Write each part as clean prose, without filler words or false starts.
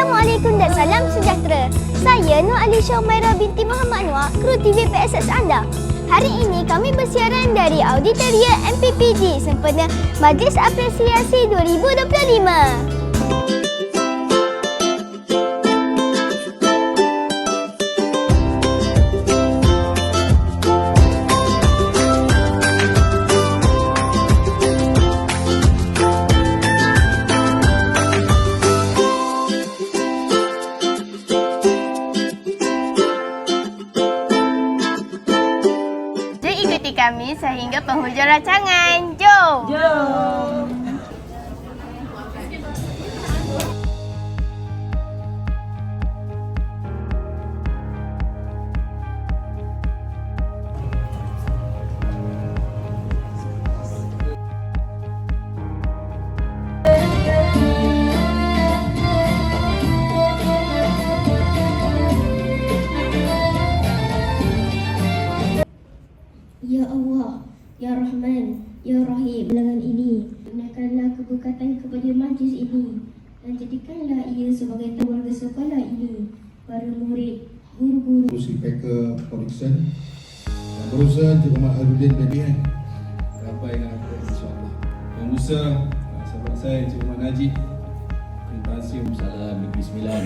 Assalamualaikum dan salam sejahtera. Saya Nur Alisha Umairah binti Muhammad Noor, kru TV PSS anda. Hari ini kami bersiaran dari Auditorium MPPG sempena Majlis Apresiasi 2025. Ikuti kami sehingga penghujung rancangan. Jom! Jom! Ya Allah, Ya Rahman, Ya Rahim. Bilangan ini, gunakanlah keberkatan kepada majlis ini dan jadikanlah ia sebagai keluarga sekolah ini, para murid, guru-guru. Kursi Packer Production dan berusaha Encik Muhammad Harudin Babian sampai dengan akhir insyaAllah. Pengusaha sahabat saya Encik Muhammad Najib, terima kasih. Salam Negeri Sembilan,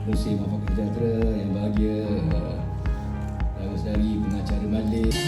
bersih maafkan sejahtera yang bahagia, saudara-saudari pengacara majlis.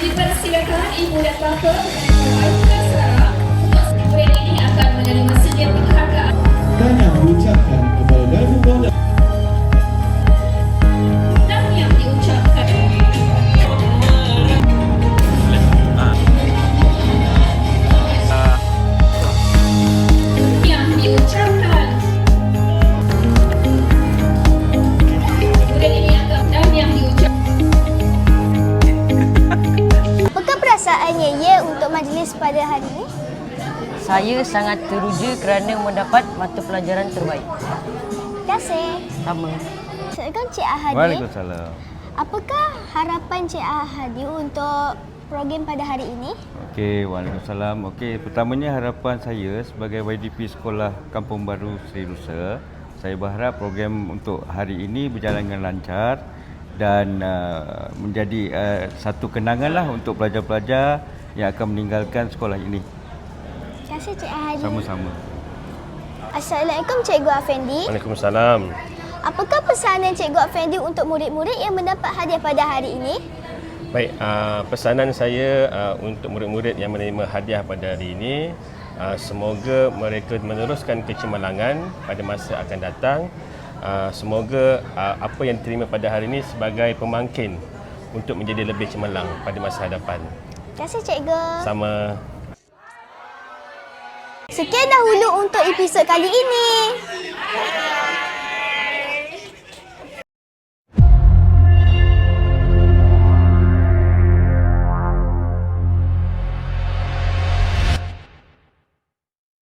Dipersilakan ibu dan bapa dan Sarah untuk murid ini akan menerima sedia penghargaan. Tanya ucapkan kepada Datuk Bonda Dan yang diucapkan yang diucapkan murid ini akan dan yang diucapkan. Apakah perasaannya ya untuk majlis pada hari ini? Saya sangat teruja kerana mendapat mata pelajaran terbaik. Terima kasih. Sama. Assalamualaikum Cik Ahadi. Waalaikumsalam. Apakah harapan Cik Ahadi untuk program pada hari ini? Okey, waalaikumsalam. Okey, pertamanya harapan saya sebagai YDP Sekolah Kampung Baru Seri Rusa, saya berharap program untuk hari ini berjalan dengan lancar dan menjadi satu kenanganlah untuk pelajar-pelajar yang akan meninggalkan sekolah ini. Terima kasih Cik Ahadi. Sama-sama. Assalamualaikum Cikgu Afendi. Waalaikumsalam. Apakah pesanan Cikgu Afendi untuk murid-murid yang mendapat hadiah pada hari ini? Baik, pesanan saya untuk murid-murid yang menerima hadiah pada hari ini, semoga mereka meneruskan kecemerlangan pada masa akan datang. Semoga apa yang diterima pada hari ini sebagai pemangkin untuk menjadi lebih cemerlang pada masa hadapan. Terima kasih Cikgu. Sama. Sekian dahulu untuk episod kali ini.